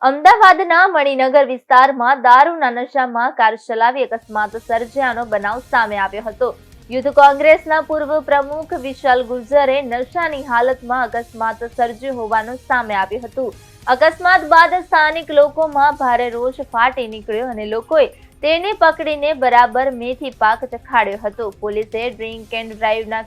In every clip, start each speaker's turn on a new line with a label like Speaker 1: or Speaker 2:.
Speaker 1: અમદાવાદના મણિનગર વિસ્તારમાં દારૂના નશામાં કાર ચલાવી અકસ્માત સર્જ્યાનો બનાવ સામે આવ્યો હતો। યુથ કોંગ્રેસના પૂર્વ પ્રમુખ વિશાલ ગુર્જરે નશાની હાલતમાં અકસ્માત સર્જ્યો હોવાનું સામે આવ્યું હતું। અકસ્માત બાદ સ્થાનિક લોકોમાં ભારે રોષ ફાટી નીકળ્યો અને લોકોએ તેને પકડીને બરાબર મેથી પાક ચખાડ્યો હતો। પોલીસે ડ્રિંક એન્ડ ડ્રાઈવના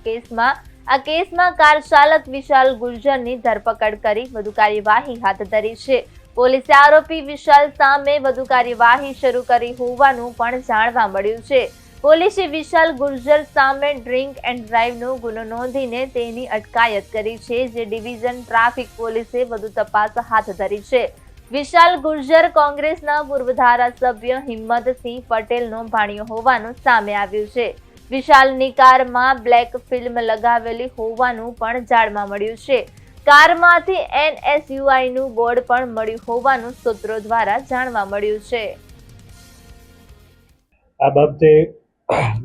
Speaker 1: કેસમાં કાર ચાલક વિશાલ ગુર્જરની ધરપકડ કરી વધુ કાર્યવાહી હાથ ધરી છે। પોલીસે આરોપી વિશાલ સામે વધુ કાર્યવાહી શરૂ કરી હોવાનું પણ જાણવા મળ્યું છે। પોલીસે વિશાલ ગુર્જર સામે ડ્રિંક એન્ડ ડ્રાઈવનો ગુનો નોંધીને તેની અટકાયત કરી છે, જે ડિવિઝન ટ્રાફિક પોલીસે વધુ તપાસ હાથ ધરી છે। વિશાલ ગુર્જર કોંગ્રેસના પૂર્વ ધારાસભ્ય હિંમતસિંહ પટેલનો ભાણિયો હોવાનું સામે આવ્યું છે। વિશાલની કારમાં બ્લેક ફિલ્મ લગાવેલી હોવાનું પણ જાણવા મળ્યું છે। કારમાંથી NSUIનું બોર્ડ પણ મળ્યું હોવાનું સૂત્રો દ્વારા જાણવા મળ્યું છે।
Speaker 2: આ બાબતે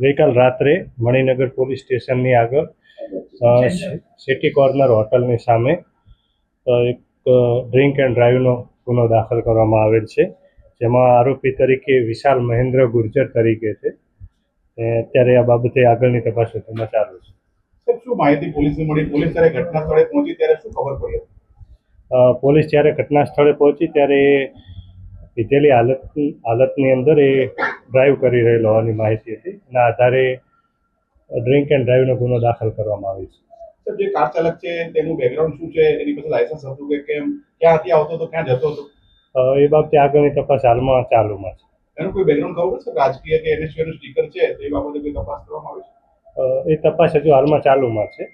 Speaker 2: ગઈકાલ રાત્રે મણિનગર પોલીસ સ્ટેશનની આગળ સિટી કોર્નર હોટલની સામે એક ડ્રિંક એન્ડ ડ્રાઈવનો ગુનો દાખલ કરવામાં આવેલ છે, જેમાં આરોપી તરીકે વિશાલ મહેન્દ્ર ગુર્જર તરીકે છે। અત્યારે આ બાબતે આગળની તપાસ ચાલુ છે।
Speaker 3: શું માહિતી પોલીસને મળી? પોલીસ જ્યારે ઘટના સ્થળે પહોંચી ત્યારે શું ખબર પડી?
Speaker 2: પોલીસ જ્યારે ઘટના સ્થળે પહોંચી ત્યારે પીધેલી હાલતની અંદર એ ડ્રાઈવ કરી રહેલો હોવાની માહિતી હતી। એના આધારે ડ્રિંક એન્ડ ડ્રાઈવનો ગુનો દાખલ કરવામાં આવ્યો છે।
Speaker 3: સર, જે કાર ચાલક છે તેનું બેકગ્રાઉન્ડ શું છે? એની પાસે લાયસન્સ હતું કે કેમ? ક્યાંથી આવતો હતો, ક્યાં જતો હતો?
Speaker 2: એ બાબતે આગળની તપાસ હાલમાં ચાલુમાં છે।
Speaker 3: એનું કોઈ બેકગ્રાઉન્ડ ખબર છે? રાજકીય કે NSUI નું સ્ટીકર છે તે બાબતે કોઈ તપાસ કરવામાં આવી છે?
Speaker 2: એ તપાસ હજુ હાલમાં ચાલુમાં છે।